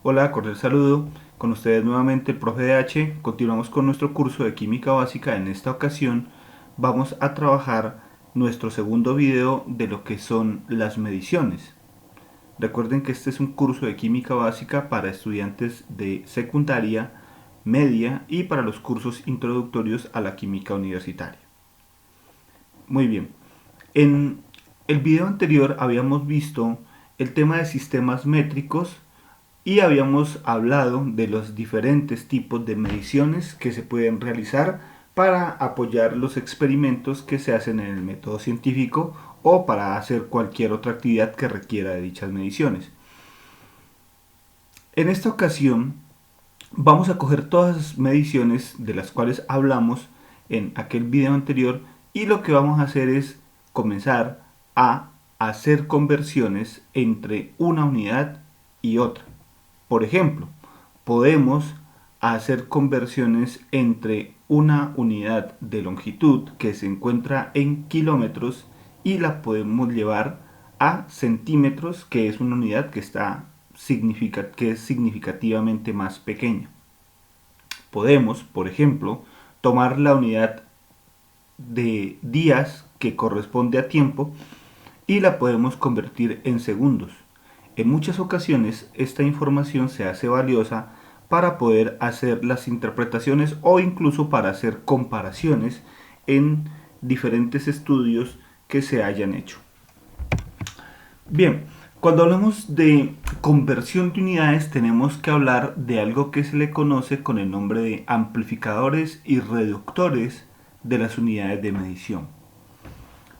Hola, cordial saludo. Con ustedes nuevamente el profe DH. Continuamos con nuestro curso de química básica. En esta ocasión vamos a trabajar nuestro segundo video de lo que son las mediciones. Recuerden que este es un curso de química básica para estudiantes de secundaria, media y para los cursos introductorios a la química universitaria. Muy bien. En el video anterior habíamos visto el tema de sistemas métricos y habíamos hablado de los diferentes tipos de mediciones que se pueden realizar para apoyar los experimentos que se hacen en el método científico o para hacer cualquier otra actividad que requiera de dichas mediciones. En esta ocasión vamos a coger todas las mediciones de las cuales hablamos en aquel video anterior y lo que vamos a hacer es comenzar a hacer conversiones entre una unidad y otra. Por ejemplo, podemos hacer conversiones entre una unidad de longitud que se encuentra en kilómetros y la podemos llevar a centímetros, que es una unidad que es significativamente más pequeña. Podemos, por ejemplo, tomar la unidad de días que corresponde a tiempo y la podemos convertir en segundos. En muchas ocasiones esta información se hace valiosa para poder hacer las interpretaciones o incluso para hacer comparaciones en diferentes estudios que se hayan hecho. Bien, cuando hablamos de conversión de unidades tenemos que hablar de algo que se le conoce con el nombre de amplificadores y reductores de las unidades de medición.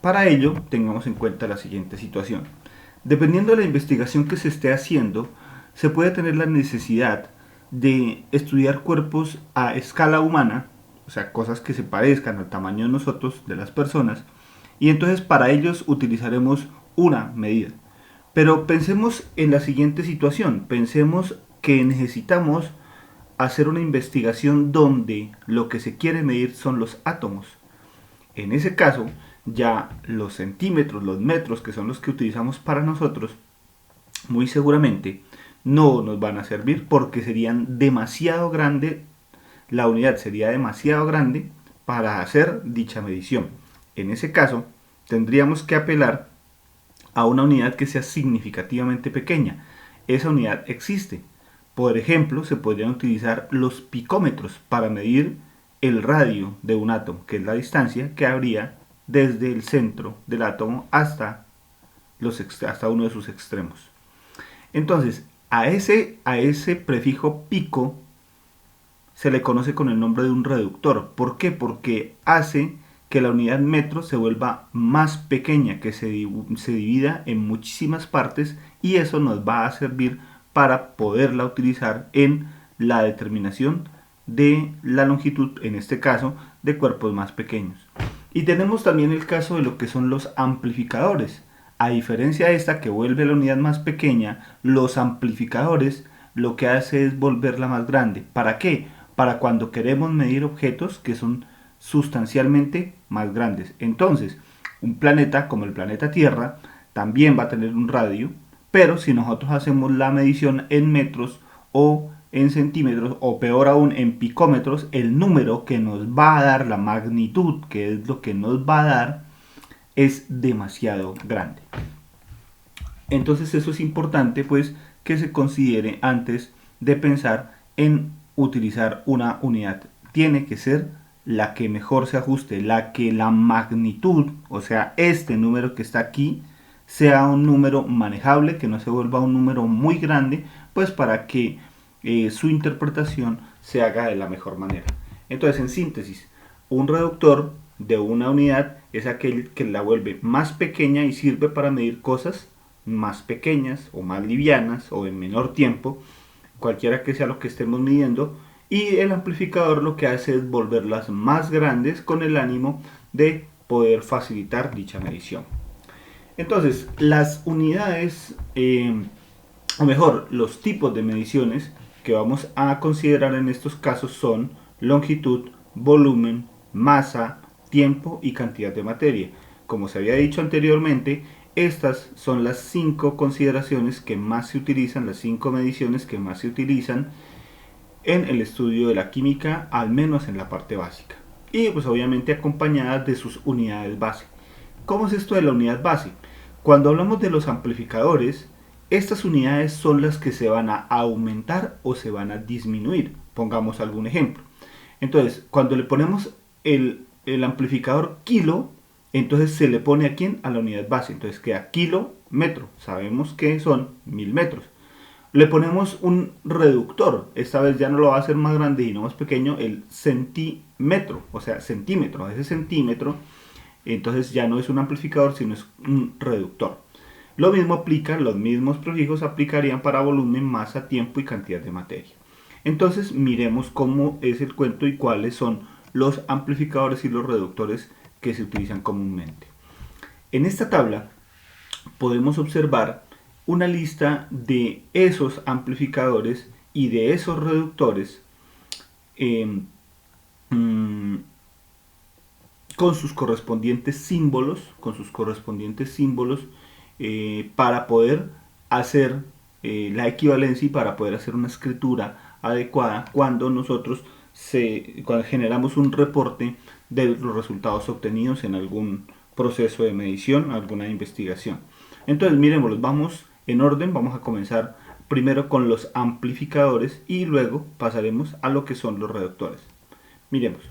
Para ello, tengamos en cuenta la siguiente situación. Dependiendo de la investigación que se esté haciendo, se puede tener la necesidad de estudiar cuerpos a escala humana, o sea, cosas que se parezcan al tamaño de nosotros, de las personas, y entonces para ellos utilizaremos una medida. Pero pensemos en la siguiente situación, pensemos que necesitamos hacer una investigación donde lo que se quiere medir son los átomos. En ese caso, ya los centímetros, los metros, que son los que utilizamos para nosotros, muy seguramente no nos van a servir porque serían demasiado grande, la unidad sería demasiado grande para hacer dicha medición. En ese caso, tendríamos que apelar a una unidad que sea significativamente pequeña. Esa unidad existe. Por ejemplo, se podrían utilizar los picómetros para medir el radio de un átomo, que es la distancia que habría desde el centro del átomo hasta uno de sus extremos. Entonces, a ese prefijo pico se le conoce con el nombre de un reductor. ¿Por qué? Porque hace que la unidad metro se vuelva más pequeña, que se divida en muchísimas partes y eso nos va a servir para poderla utilizar en la determinación de la longitud, en este caso, de cuerpos más pequeños. Y tenemos también el caso de lo que son los amplificadores. A diferencia de esta que vuelve la unidad más pequeña, los amplificadores lo que hace es volverla más grande. ¿Para qué? Para cuando queremos medir objetos que son sustancialmente más grandes. Entonces, un planeta como el planeta Tierra también va a tener un radio, pero si nosotros hacemos la medición en metros o en centímetros o peor aún en picómetros, el número que nos va a dar, la magnitud, que es lo que nos va a dar, es demasiado grande. Entonces eso es importante pues que se considere antes de pensar en utilizar una unidad. Tiene que ser la que mejor se ajuste, la que la magnitud, o sea, este número que está aquí, sea un número manejable, que no se vuelva un número muy grande, pues para que su interpretación se haga de la mejor manera. Entonces, en síntesis, un reductor de una unidad es aquel que la vuelve más pequeña y sirve para medir cosas más pequeñas o más livianas o en menor tiempo, cualquiera que sea lo que estemos midiendo, y el amplificador lo que hace es volverlas más grandes con el ánimo de poder facilitar dicha medición. Entonces, las unidades, o mejor, los tipos de mediciones que vamos a considerar en estos casos son longitud, volumen, masa, tiempo y cantidad de materia. Como se había dicho anteriormente, Estas son las 5 consideraciones que más se utilizan, las 5 mediciones que más se utilizan en el estudio de la química, al menos en la parte básica. Y pues obviamente acompañadas de sus unidades base. ¿Cómo es esto de la unidad base? Cuando hablamos de los amplificadores, estas unidades son las que se van a aumentar o se van a disminuir. Pongamos algún ejemplo. Entonces, cuando le ponemos el amplificador kilo, entonces se le pone a quién? A la unidad base. Entonces queda kilo metro. Sabemos que son 1000 metros. Le ponemos un reductor. Esta vez ya no lo va a hacer más grande y no más pequeño, el centímetro. O sea, centímetro. Ese centímetro, entonces ya no es un amplificador, sino es un reductor. Lo mismo aplica, los mismos prefijos aplicarían para volumen, masa, tiempo y cantidad de materia. Entonces miremos cómo es el cuento y cuáles son los amplificadores y los reductores que se utilizan comúnmente. En esta tabla podemos observar una lista de esos amplificadores y de esos reductores con sus correspondientes símbolos, para poder hacer la equivalencia y para poder hacer una escritura adecuada cuando nosotros cuando generamos un reporte de los resultados obtenidos en algún proceso de medición, alguna investigación. Entonces miremoslos, vamos en orden, vamos a comenzar primero con los amplificadores y luego pasaremos a lo que son los reductores. Miremos.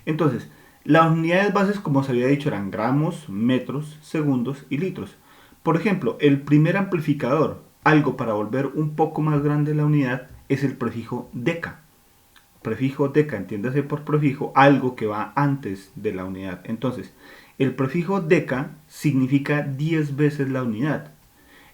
Entonces, las unidades bases, como se había dicho, eran gramos, metros, segundos y litros. Por ejemplo, el primer amplificador, algo para volver un poco más grande la unidad, es el prefijo deca. Prefijo deca, entiéndase por prefijo, algo que va antes de la unidad. Entonces, el prefijo deca significa 10 veces la unidad.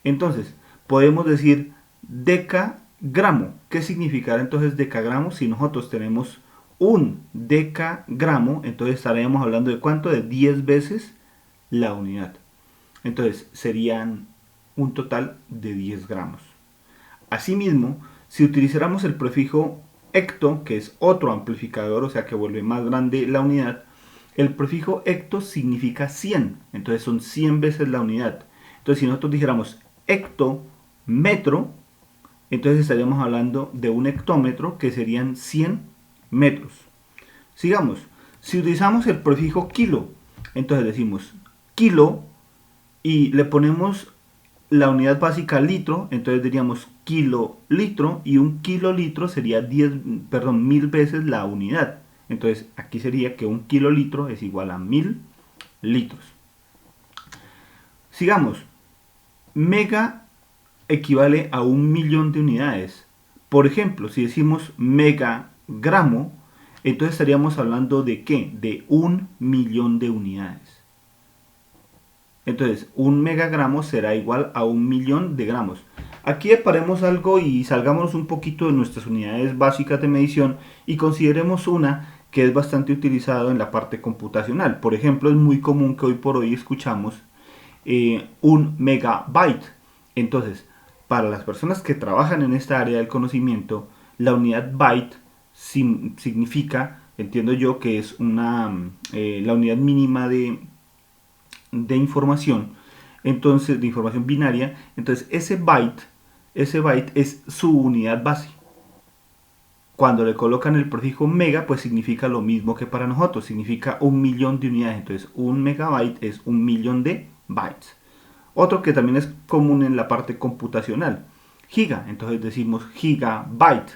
Entonces, podemos decir decagramo. ¿Qué significará entonces decagramo? Si nosotros tenemos un decagramo, entonces estaríamos hablando de ¿cuánto? De 10 veces la unidad. Entonces, serían un total de 10 gramos. Asimismo, si utilizáramos el prefijo hecto, que es otro amplificador, o sea que vuelve más grande la unidad, el prefijo hecto significa 100, entonces son 100 veces la unidad. Entonces si nosotros dijéramos hectómetro, entonces estaríamos hablando de un hectómetro que serían 100 metros. Sigamos, si utilizamos el prefijo kilo, entonces decimos kilo y le ponemos la unidad básica litro, entonces diríamos kilolitro y un kilolitro sería 1000 veces la unidad. Entonces aquí sería que un kilolitro es igual a 1000 litros. Sigamos. Mega equivale a 1.000.000 de unidades. Por ejemplo, si decimos megagramo, entonces estaríamos hablando de ¿qué? De 1.000.000 de unidades. Entonces, un megagramo será igual a 1.000.000 de gramos. Aquí paremos algo y salgamos un poquito de nuestras unidades básicas de medición y consideremos una que es bastante utilizado en la parte computacional. Por ejemplo, es muy común que hoy por hoy escuchamos un megabyte. Entonces, para las personas que trabajan en esta área del conocimiento, la unidad byte significa, entiendo yo, que es la unidad mínima de información, entonces de información binaria. Entonces ese byte es su unidad base. Cuando le colocan el prefijo mega, pues significa lo mismo que para nosotros, significa 1.000.000 de unidades. Entonces un megabyte es 1.000.000 de bytes. Otro que también es común en la parte computacional, giga, entonces decimos gigabyte.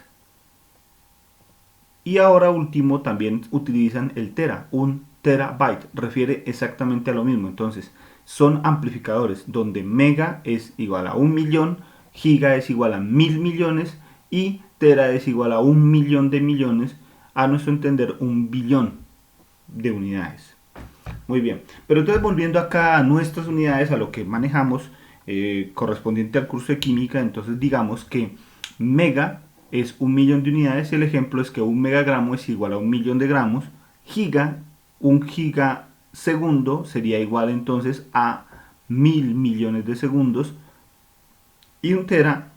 Y ahora último también utilizan el tera, un terabyte, refiere exactamente a lo mismo. Entonces son amplificadores donde mega es igual a 1.000.000, giga es igual a 1.000 millones y tera es igual a 1.000.000 de millones, a nuestro entender 1.000.000.000 de unidades. Muy bien, pero entonces volviendo acá a nuestras unidades, a lo que manejamos correspondiente al curso de química, entonces digamos que mega es 1.000.000 de unidades y el ejemplo es que un megagramo es igual a 1.000.000 de gramos. Giga, un gigasegundo sería igual entonces a 1.000 millones de segundos. Y un tera,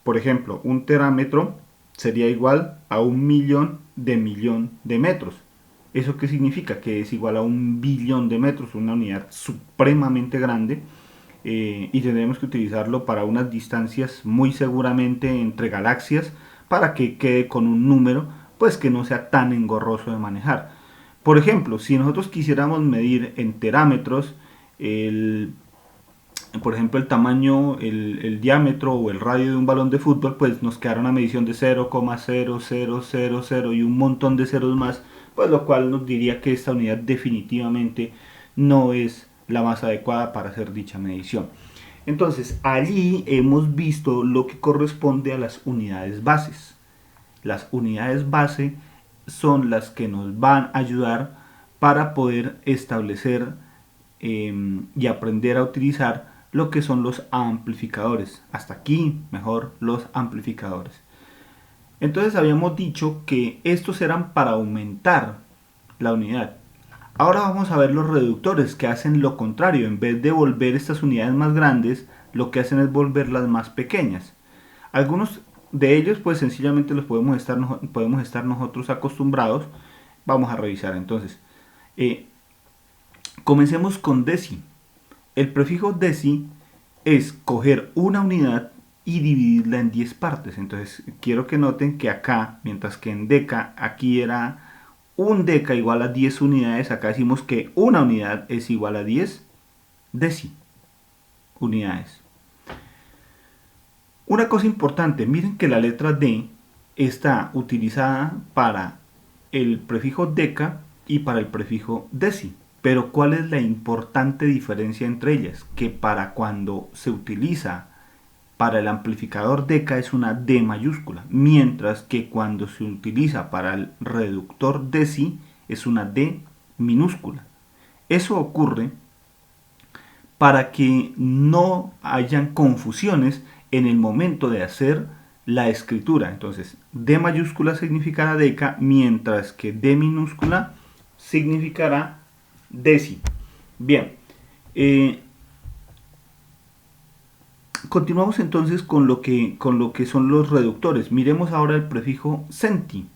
por ejemplo, un terámetro sería igual a 1.000.000 de metros. ¿Eso qué significa? Que es igual a 1 billón de metros, una unidad supremamente grande. y tendremos que utilizarlo para unas distancias muy seguramente entre galaxias para que quede con un número pues que no sea tan engorroso de manejar. Por ejemplo, si nosotros quisiéramos medir en terámetros por ejemplo, el tamaño, el diámetro o el radio de un balón de fútbol, pues nos quedará una medición de 0,0000 y un montón de ceros más, pues lo cual nos diría que esta unidad definitivamente no es la más adecuada para hacer dicha medición. Entonces, allí hemos visto lo que corresponde a las unidades bases. Las unidades base son las que nos van a ayudar para poder establecer y aprender a utilizar lo que son los amplificadores. Hasta aquí, mejor, los amplificadores. Entonces habíamos dicho que estos eran para aumentar la unidad. Ahora vamos a ver los reductores que hacen lo contrario. En vez de volver estas unidades más grandes, lo que hacen es volverlas más pequeñas. Algunos de ellos pues sencillamente los podemos estar nosotros acostumbrados. Vamos a revisar entonces. Comencemos con deci. El prefijo deci es coger una unidad y dividirla en 10 partes. Entonces quiero que noten que acá, mientras que en deca, aquí era un deca igual a 10 unidades, acá decimos que una unidad es igual a 10 deci unidades. Una cosa importante, miren que la letra D está utilizada para el prefijo deca y para el prefijo deci. Pero ¿cuál es la importante diferencia entre ellas? Que para cuando se utiliza para el amplificador deca es una D mayúscula, mientras que cuando se utiliza para el reductor deci es una D minúscula. Eso ocurre para que no hayan confusiones en el momento de hacer la escritura. Entonces, D mayúscula significará deca, mientras que D minúscula significará deci. Bien, continuamos entonces con lo que son los reductores. Miremos ahora el prefijo centi.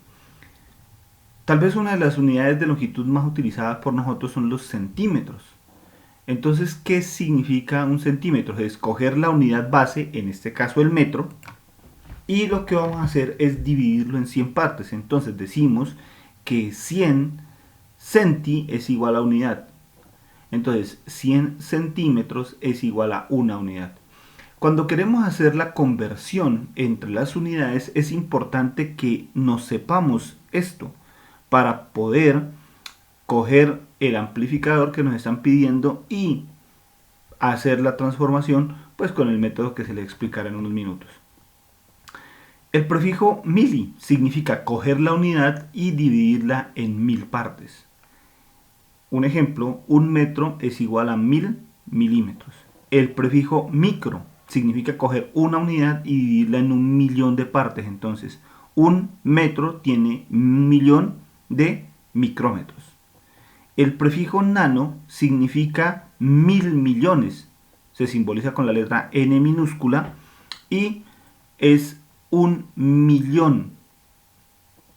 Tal vez una de las unidades de longitud más utilizadas por nosotros son los centímetros. Entonces, ¿qué significa un centímetro? Es coger la unidad base, en este caso el metro, y lo que vamos a hacer es dividirlo en 100 partes. Entonces decimos que 100 centi es igual a unidad. Entonces 100 centímetros es igual a una unidad. Cuando queremos hacer la conversión entre las unidades es importante que nos sepamos esto para poder coger el amplificador que nos están pidiendo y hacer la transformación pues con el método que se le explicará en unos minutos. El prefijo mili significa coger la unidad y dividirla en 1000 partes. Un ejemplo, un metro es igual a 1000 milímetros. El prefijo micro significa coger una unidad y dividirla en 1.000.000 de partes. Entonces, un metro tiene 1.000.000 de micrómetros. El prefijo nano significa 1000 millones. Se simboliza con la letra N minúscula y es un millón.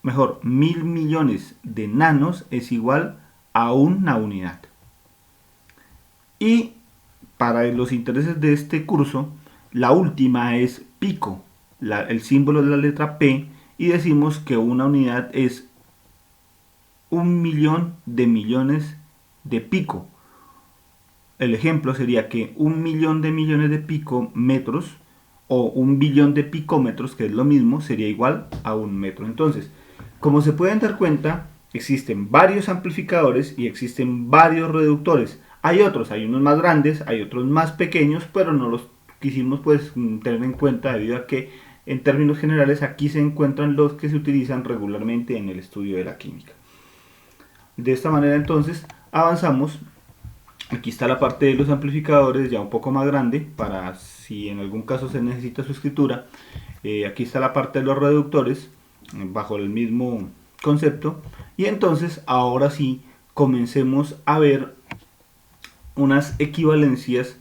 Mejor, 1000 millones de nanos es igual a una unidad. Y para los intereses de este curso, la última es pico, el símbolo de la letra P, y decimos que una unidad es 1.000.000 de millones de pico. El ejemplo sería que 1.000.000 de millones de picómetros o 1.000.000.000 de picómetros, que es lo mismo, sería igual a un metro. Entonces, como se pueden dar cuenta, existen varios amplificadores y existen varios reductores. Hay otros, hay unos más grandes, hay otros más pequeños, pero no los quisimos pues tener en cuenta debido a que en términos generales aquí se encuentran los que se utilizan regularmente en el estudio de la química. De esta manera entonces avanzamos. Aquí está la parte de los amplificadores ya un poco más grande para si en algún caso se necesita su escritura. Aquí está la parte de los reductores bajo el mismo concepto. Y entonces ahora sí comencemos a ver unas equivalencias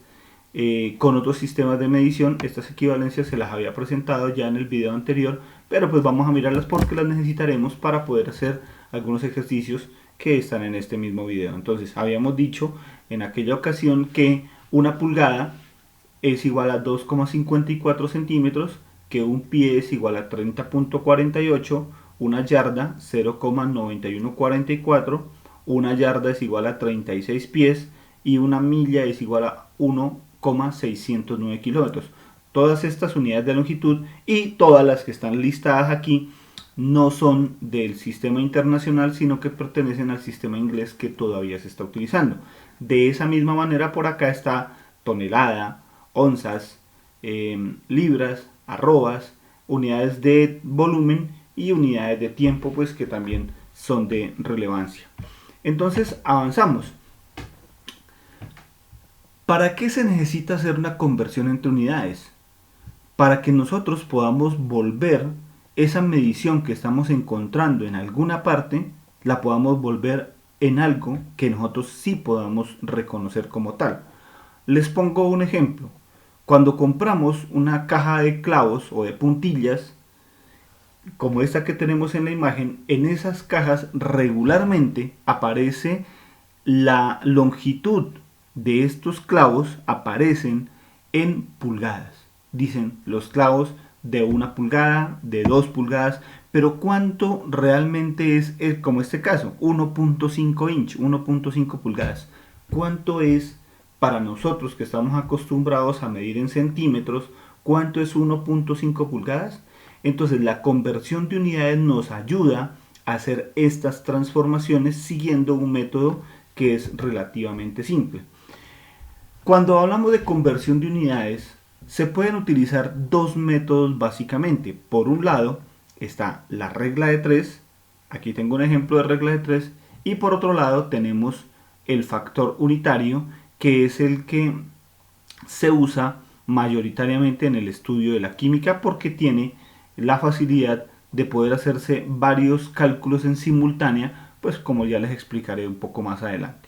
con otros sistemas de medición. Estas equivalencias se las había presentado ya en el video anterior, pero pues vamos a mirarlas porque las necesitaremos para poder hacer algunos ejercicios que están en este mismo video. Entonces habíamos dicho en aquella ocasión que una pulgada es igual a 2,54 centímetros, que un pie es igual a 30,48, una yarda 0,9144, una yarda es igual a 36 pies y una milla es igual a 1,609 kilómetros. Todas estas unidades de longitud y todas las que están listadas aquí no son del sistema internacional, sino que pertenecen al sistema inglés que todavía se está utilizando. De esa misma manera, por acá está tonelada, onzas, libras, arrobas, unidades de volumen y unidades de tiempo, pues que también son de relevancia. Entonces avanzamos. ¿Para qué se necesita hacer una conversión entre unidades? Para que nosotros podamos volver esa medición que estamos encontrando en alguna parte, la podamos volver en algo que nosotros sí podamos reconocer como tal. Les pongo un ejemplo. Cuando compramos una caja de clavos o de puntillas, como esta que tenemos en la imagen, en esas cajas regularmente aparece la longitud de estos clavos, aparecen en pulgadas. Dicen los clavos de 1 pulgada, de 2 pulgadas, pero ¿cuánto realmente es como este caso? 1.5 inch, 1.5 pulgadas. ¿Cuánto es para nosotros que estamos acostumbrados a medir en centímetros? ¿Cuánto es 1.5 pulgadas? Entonces la conversión de unidades nos ayuda a hacer estas transformaciones siguiendo un método que es relativamente simple. Cuando hablamos de conversión de unidades, se pueden utilizar dos métodos básicamente. Por un lado está la regla de 3, aquí tengo un ejemplo de regla de 3, y por otro lado tenemos el factor unitario, que es el que se usa mayoritariamente en el estudio de la química porque tiene la facilidad de poder hacerse varios cálculos en simultánea, pues como ya les explicaré un poco más adelante.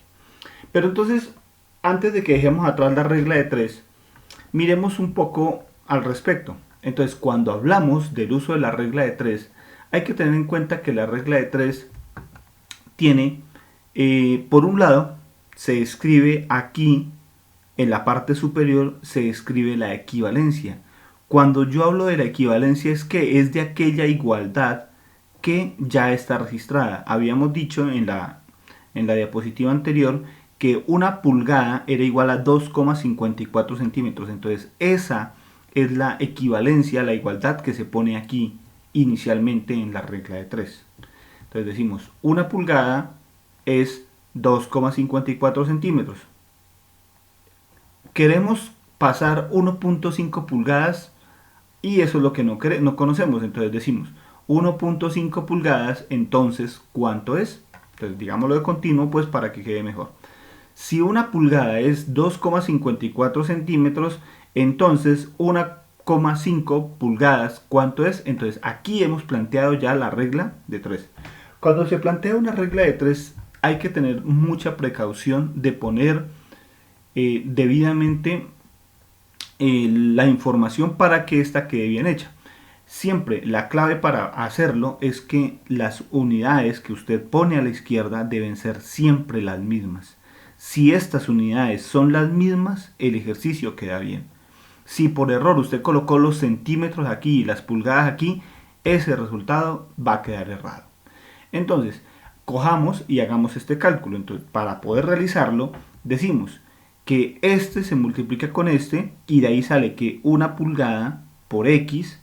Pero entonces, antes de que dejemos atrás la regla de 3, miremos un poco al respecto. Entonces, cuando hablamos del uso de la regla de 3, hay que tener en cuenta que la regla de 3 tiene, por un lado, se escribe aquí, en la parte superior, se escribe la equivalencia. Cuando yo hablo de la equivalencia es que es de aquella igualdad que ya está registrada. Habíamos dicho en la diapositiva anterior que una pulgada era igual a 2,54 centímetros. Entonces esa es la equivalencia, la igualdad que se pone aquí inicialmente en la regla de 3. Entonces decimos, una pulgada es 2,54 centímetros. Queremos pasar 1.5 pulgadas y eso es lo que no conocemos. Entonces decimos 1.5 pulgadas, entonces ¿cuánto es? Entonces digámoslo de continuo pues para que quede mejor. Si una pulgada es 2,54 centímetros, entonces 1,5 pulgadas, ¿cuánto es? Entonces aquí hemos planteado ya la regla de 3. Cuando se plantea una regla de 3 hay que tener mucha precaución de poner debidamente la información para que ésta quede bien hecha. Siempre la clave para hacerlo es que las unidades que usted pone a la izquierda deben ser siempre las mismas. Si estas unidades son las mismas, el ejercicio queda bien. Si por error usted colocó los centímetros aquí y las pulgadas aquí, ese resultado va a quedar errado. Entonces, cojamos y hagamos este cálculo. Entonces, para poder realizarlo, decimos que este se multiplica con este y de ahí sale que una pulgada por X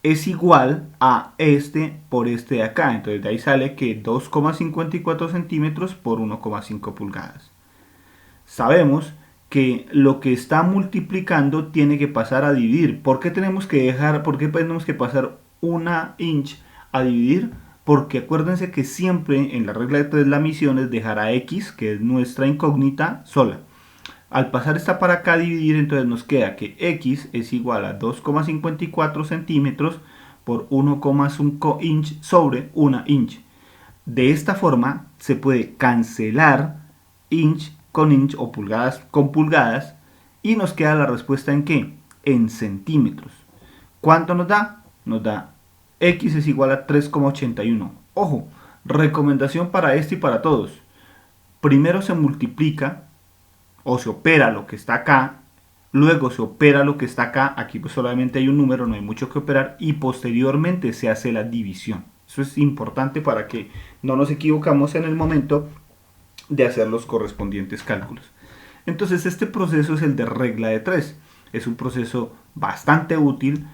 es igual a este por este de acá. Entonces de ahí sale que 2,54 centímetros por 1,5 pulgadas. Sabemos que lo que está multiplicando tiene que pasar a dividir. ¿Por qué tenemos que pasar una inch a dividir? Porque acuérdense que siempre en la regla de 3 la misión es dejar a X, que es nuestra incógnita, sola. Al pasar esta para acá a dividir, entonces nos queda que X es igual a 2,54 centímetros por 1,5 inch sobre 1 inch. De esta forma se puede cancelar inch con inch o pulgadas con pulgadas y nos queda la respuesta en ¿qué? En centímetros. ¿Cuánto nos da? Nos da X es igual a 3,81. Ojo, recomendación para este y para todos. Primero se multiplica o se opera lo que está acá, luego se opera lo que está acá, aquí pues solamente hay un número, no hay mucho que operar, y posteriormente se hace la división. Eso es importante para que no nos equivocamos en el momento de hacer los correspondientes cálculos. Entonces este proceso es el de regla de 3. Es un proceso bastante útil,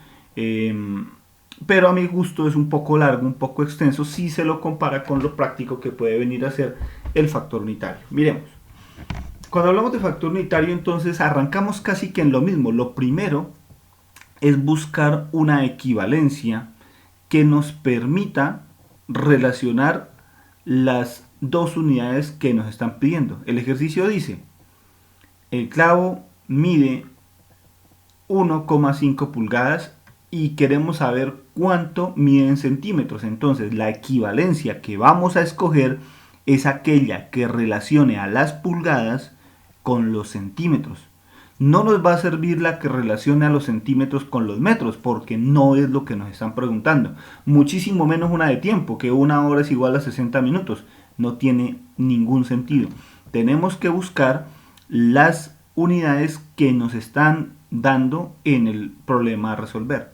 pero a mi gusto es un poco largo, un poco extenso, si se lo compara con lo práctico que puede venir a ser el factor unitario. Miremos. Cuando hablamos de factor unitario, entonces arrancamos casi que en lo mismo. Lo primero es buscar una equivalencia que nos permita relacionar las dos unidades que nos están pidiendo. El ejercicio dice, el clavo mide 1,5 pulgadas y queremos saber cuánto mide en centímetros. Entonces la equivalencia que vamos a escoger es aquella que relacione a las pulgadas con los centímetros. No nos va a servir la que relacione a los centímetros con los metros, porque no es lo que nos están preguntando. Muchísimo menos una de tiempo, que 1 hora es igual a 60 minutos. No tiene ningún sentido. Tenemos que buscar las unidades que nos están dando en el problema a resolver.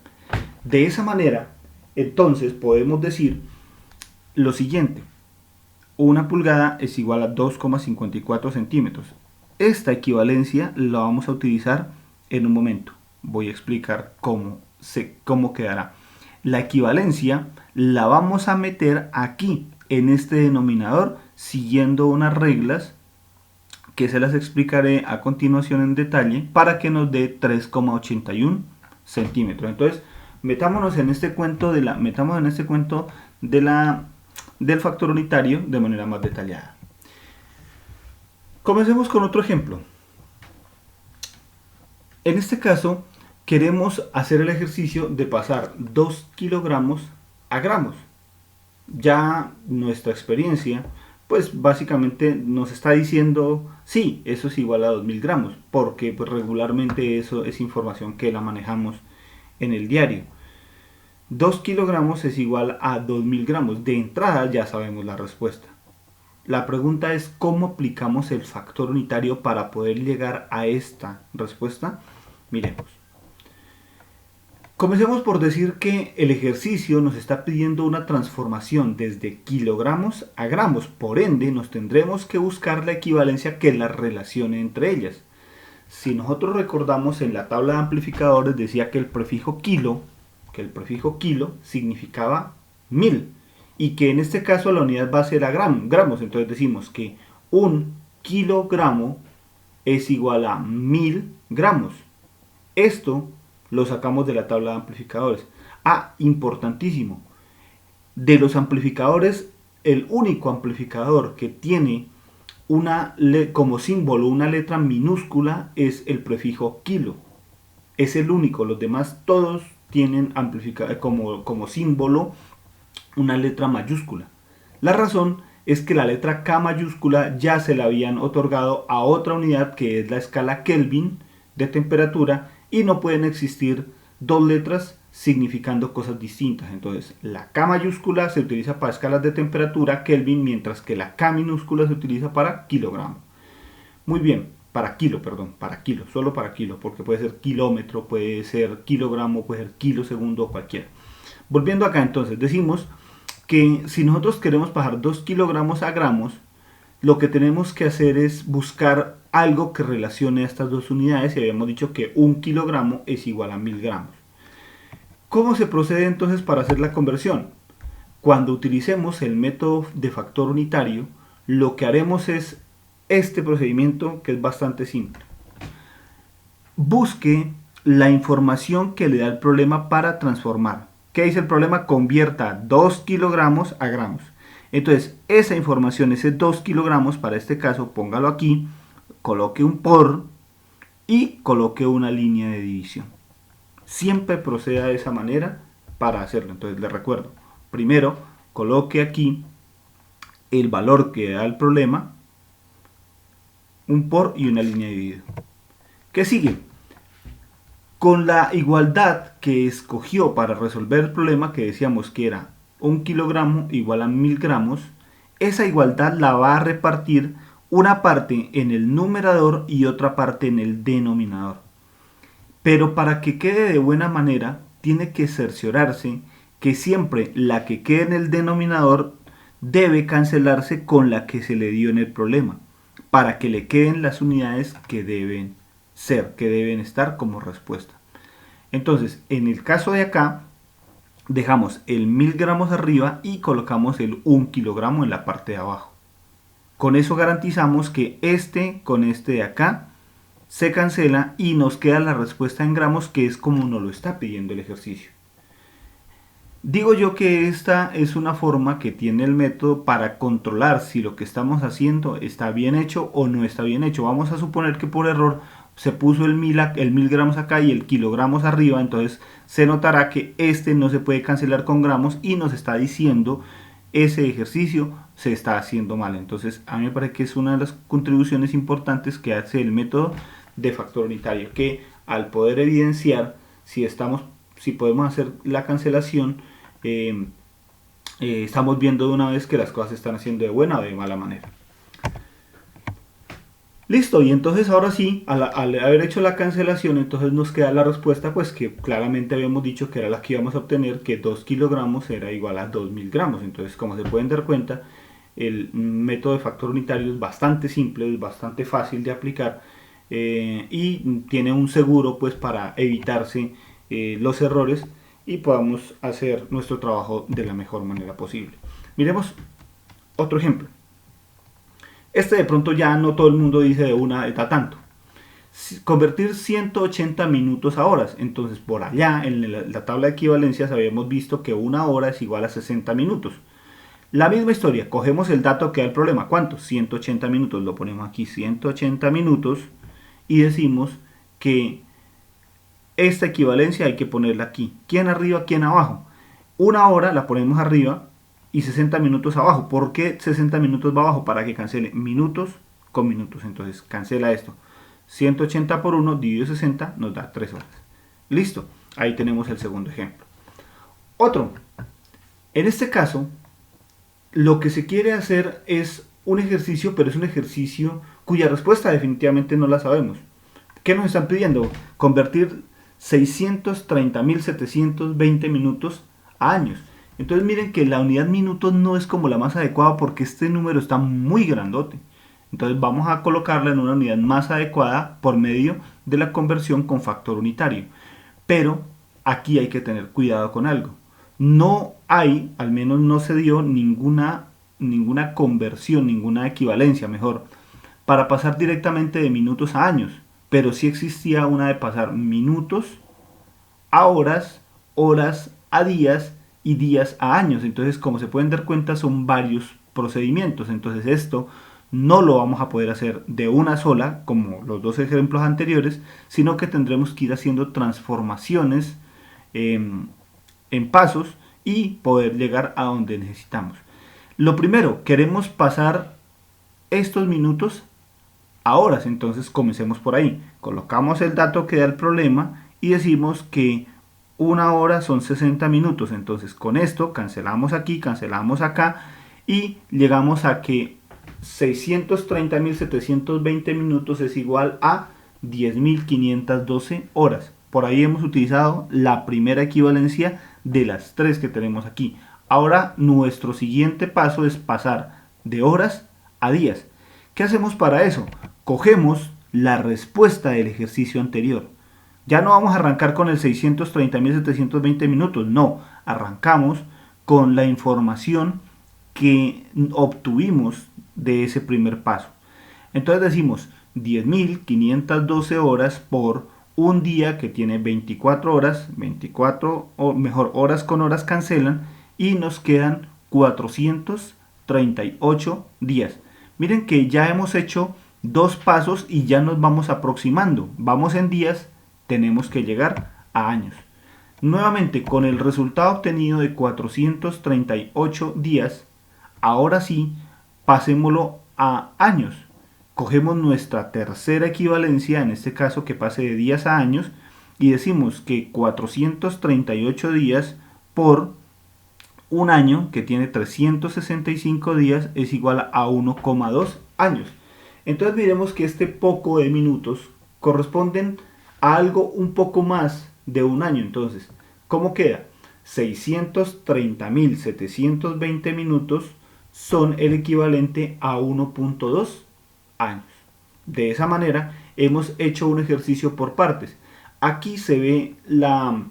De esa manera, entonces podemos decir lo siguiente. Una pulgada es igual a 2,54 centímetros. Esta equivalencia la vamos a utilizar en un momento. Voy a explicar cómo quedará. La equivalencia la vamos a meter aquí, en este denominador, siguiendo unas reglas que se las explicaré a continuación en detalle para que nos dé 3,81 centímetros. Entonces, metámonos en este cuento del factor unitario de manera más detallada. Comencemos con otro ejemplo. En este caso, queremos hacer el ejercicio de pasar 2 kilogramos a gramos. Ya nuestra experiencia, pues básicamente nos está diciendo, sí, eso es igual a 2000 gramos, porque pues regularmente eso es información que la manejamos en el diario. 2 kilogramos es igual a 2000 gramos. De entrada ya sabemos la respuesta. La pregunta es cómo aplicamos el factor unitario para poder llegar a esta respuesta. Miremos. Comencemos por decir que el ejercicio nos está pidiendo una transformación desde kilogramos a gramos. Por ende, nos tendremos que buscar la equivalencia que la relacione entre ellas. Si nosotros recordamos, en la tabla de amplificadores decía que el prefijo kilo significaba 1000. Y que en este caso la unidad base era gramos. Entonces decimos que un kilogramo es igual a 1000 gramos. Esto lo sacamos de la tabla de amplificadores. Importantísimo. De los amplificadores, el único amplificador que tiene como símbolo una letra minúscula es el prefijo kilo. Es el único. Los demás todos tienen como símbolo una letra mayúscula. La razón es que la letra K mayúscula ya se la habían otorgado a otra unidad que es la escala Kelvin de temperatura y no pueden existir dos letras significando cosas distintas. Entonces la K mayúscula se utiliza para escalas de temperatura Kelvin, mientras que la K minúscula se utiliza para kilogramo. Muy bien, para kilo, solo para kilo, porque puede ser kilómetro, puede ser kilogramo, puede ser kilosegundo o cualquiera. Volviendo acá, entonces decimos que si nosotros queremos pasar 2 kilogramos a gramos, lo que tenemos que hacer es buscar algo que relacione a estas dos unidades, y habíamos dicho que 1 kilogramo es igual a 1000 gramos. ¿Cómo se procede entonces para hacer la conversión? Cuando utilicemos el método de factor unitario, lo que haremos es este procedimiento, que es bastante simple. Busque la información que le da el problema para transformar. ¿Qué dice el problema? Convierta 2 kilogramos a gramos. Entonces, esa información, ese 2 kilogramos, para este caso, póngalo aquí, coloque un por y coloque una línea de división. Siempre proceda de esa manera para hacerlo. Entonces, les recuerdo, primero, coloque aquí el valor que da el problema, un por y una línea de dividido. ¿Qué sigue? Con la igualdad que escogió para resolver el problema, que decíamos que era 1 kilogramo igual a 1000 gramos, esa igualdad la va a repartir una parte en el numerador y otra parte en el denominador. Pero para que quede de buena manera, tiene que cerciorarse que siempre la que quede en el denominador debe cancelarse con la que se le dio en el problema, para que le queden las unidades que deben ser, que deben estar como respuesta. Entonces, en el caso de acá, dejamos el 1000 gramos arriba y colocamos el 1 kilogramo en la parte de abajo. Con eso garantizamos que este con este de acá se cancela y nos queda la respuesta en gramos, que es como nos lo está pidiendo el ejercicio. Digo yo que esta es una forma que tiene el método para controlar si lo que estamos haciendo está bien hecho o no está bien hecho. Vamos a suponer que por error se puso el 1000 gramos acá y el kilogramos arriba, entonces se notará que este no se puede cancelar con gramos y nos está diciendo ese ejercicio se está haciendo mal. Entonces a mí me parece que es una de las contribuciones importantes que hace el método de factor unitario, que al poder evidenciar si podemos hacer la cancelación, estamos viendo de una vez que las cosas se están haciendo de buena o de mala manera. Listo, y entonces ahora sí, al haber hecho la cancelación, entonces nos queda la respuesta, pues que claramente habíamos dicho que era la que íbamos a obtener, que 2 kilogramos era igual a 2000 gramos. Entonces, como se pueden dar cuenta, el método de factor unitario es bastante simple, es bastante fácil de aplicar, y tiene un seguro pues para evitarse los errores y podamos hacer nuestro trabajo de la mejor manera posible. Miremos otro ejemplo. Este de pronto ya no todo el mundo dice de una da tanto. Convertir 180 minutos a horas. Entonces por allá en la tabla de equivalencias habíamos visto que una hora es igual a 60 minutos. La misma historia, cogemos el dato que da el problema. ¿Cuánto? 180 minutos. Lo ponemos aquí, 180 minutos. Y decimos que esta equivalencia hay que ponerla aquí. ¿Quién arriba, quién abajo? Una hora la ponemos arriba y 60 minutos abajo. ¿Por qué 60 minutos va abajo? Para que cancele minutos con minutos. Entonces cancela esto. 180 por 1 dividido 60 nos da 3 horas. Listo. Ahí tenemos el segundo ejemplo. Otro. En este caso, lo que se quiere hacer es un ejercicio, pero es un ejercicio cuya respuesta definitivamente no la sabemos. ¿Qué nos están pidiendo? Convertir 630.720 minutos a años. Entonces miren que la unidad minutos no es como la más adecuada porque este número está muy grandote. Entonces vamos a colocarla en una unidad más adecuada por medio de la conversión con factor unitario. Pero aquí hay que tener cuidado con algo. No hay, al menos no se dio ninguna conversión, ninguna equivalencia, mejor, para pasar directamente de minutos a años. Pero sí existía una de pasar minutos a horas, horas a días y días a años. Entonces, como se pueden dar cuenta, son varios procedimientos. Entonces esto no lo vamos a poder hacer de una sola, como los dos ejemplos anteriores, sino que tendremos que ir haciendo transformaciones en pasos y poder llegar a donde necesitamos. Lo primero, queremos pasar estos minutos a horas, entonces comencemos por ahí. Colocamos el dato que da el problema y decimos que una hora son 60 minutos. Entonces con esto cancelamos aquí, cancelamos acá y llegamos a que 630.720 minutos es igual a 10.512 horas. Por ahí hemos utilizado la primera equivalencia de las tres que tenemos aquí. Ahora nuestro siguiente paso es pasar de horas a días. ¿Qué hacemos para eso? Cogemos la respuesta del ejercicio anterior. Ya no vamos a arrancar con el 630.720 minutos, no, arrancamos con la información que obtuvimos de ese primer paso. Entonces decimos 10.512 horas por un día que tiene 24 horas, 24 o mejor horas con horas cancelan y nos quedan 438 días. Miren que ya hemos hecho dos pasos y ya nos vamos aproximando. Vamos en días, tenemos que llegar a años. Nuevamente, con el resultado obtenido de 438 días, ahora sí, pasémoslo a años. Cogemos nuestra tercera equivalencia, en este caso que pase de días a años, y decimos que 438 días por un año, que tiene 365 días, es igual a 1,2 años. Entonces miremos que este poco de minutos corresponden a algo un poco más de un año. Entonces, ¿cómo queda? 630.720 minutos son el equivalente a 1.2 años. De esa manera hemos hecho un ejercicio por partes. Aquí se ve la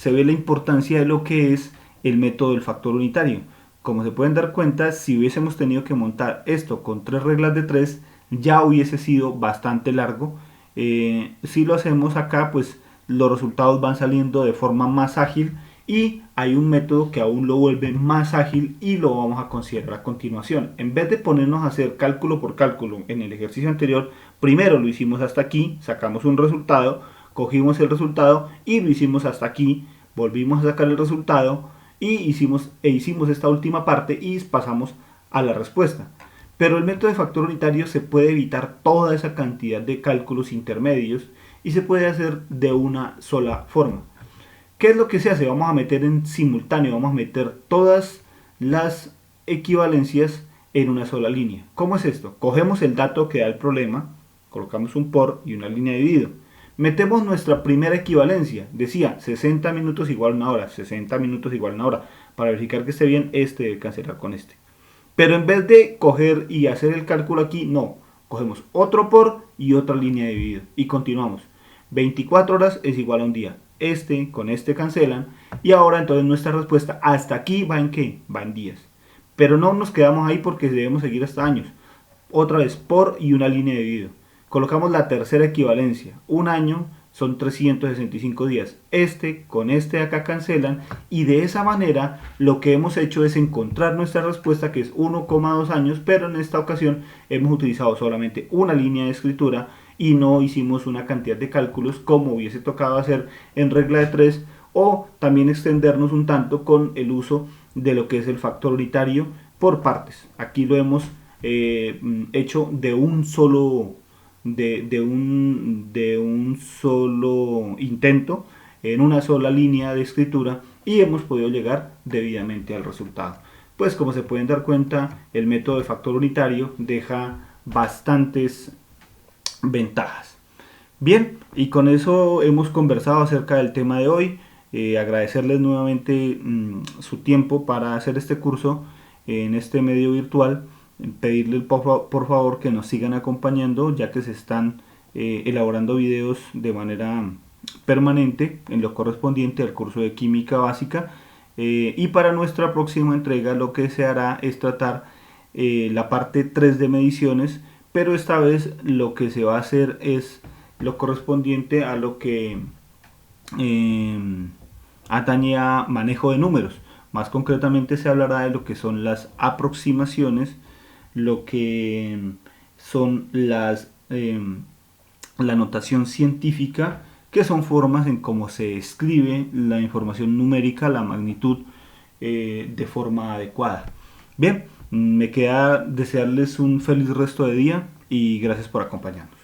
importancia de lo que es el método del factor unitario. Como se pueden dar cuenta, si hubiésemos tenido que montar esto con 3 reglas de 3, ya hubiese sido bastante largo. Si lo hacemos acá, pues los resultados van saliendo de forma más ágil y hay un método que aún lo vuelve más ágil y lo vamos a considerar a continuación. En vez de ponernos a hacer cálculo por cálculo en el ejercicio anterior, primero lo hicimos hasta aquí, sacamos un resultado, cogimos el resultado y lo hicimos hasta aquí, volvimos a sacar el resultado y hicimos esta última parte y pasamos a la respuesta. Pero el método de factor unitario se puede evitar toda esa cantidad de cálculos intermedios y se puede hacer de una sola forma. ¿Qué es lo que se hace? Vamos a meter en simultáneo, vamos a meter todas las equivalencias en una sola línea. ¿Cómo es esto? Cogemos el dato que da el problema, colocamos un por y una línea de dividido. Metemos nuestra primera equivalencia, decía 60 minutos igual a una hora, 60 minutos igual a una hora. Para verificar que esté bien, este debe cancelar con este. Pero en vez de coger y hacer el cálculo aquí, no. Cogemos otro por y otra línea de dividido. Y continuamos. 24 horas es igual a un día. Este con este cancelan. Y ahora entonces nuestra respuesta hasta aquí va en ¿qué? Va en días. Pero no nos quedamos ahí porque debemos seguir hasta años. Otra vez por y una línea de dividido. Colocamos la tercera equivalencia. Un año son 365 días. Este con este de acá cancelan y de esa manera lo que hemos hecho es encontrar nuestra respuesta, que es 1,2 años, pero en esta ocasión hemos utilizado solamente una línea de escritura y no hicimos una cantidad de cálculos como hubiese tocado hacer en regla de 3 o también extendernos un tanto con el uso de lo que es el factor unitario por partes. Aquí lo hemos hecho de un solo de un solo intento, en una sola línea de escritura, y hemos podido llegar debidamente al resultado. Pues como se pueden dar cuenta, el método de factor unitario deja bastantes ventajas. Bien, y con eso hemos conversado acerca del tema de hoy. Agradecerles nuevamente su tiempo para hacer este curso en este medio virtual. Pedirles por favor que nos sigan acompañando, ya que se están elaborando videos de manera permanente en lo correspondiente al curso de química básica, y para nuestra próxima entrega lo que se hará es tratar la parte 3 de mediciones, pero esta vez lo que se va a hacer es lo correspondiente a lo que atañe a manejo de números. Más concretamente se hablará de lo que son las aproximaciones, lo que son la notación científica, que son formas en cómo se escribe la información numérica, la magnitud, de forma adecuada. Bien, me queda desearles un feliz resto de día y gracias por acompañarnos.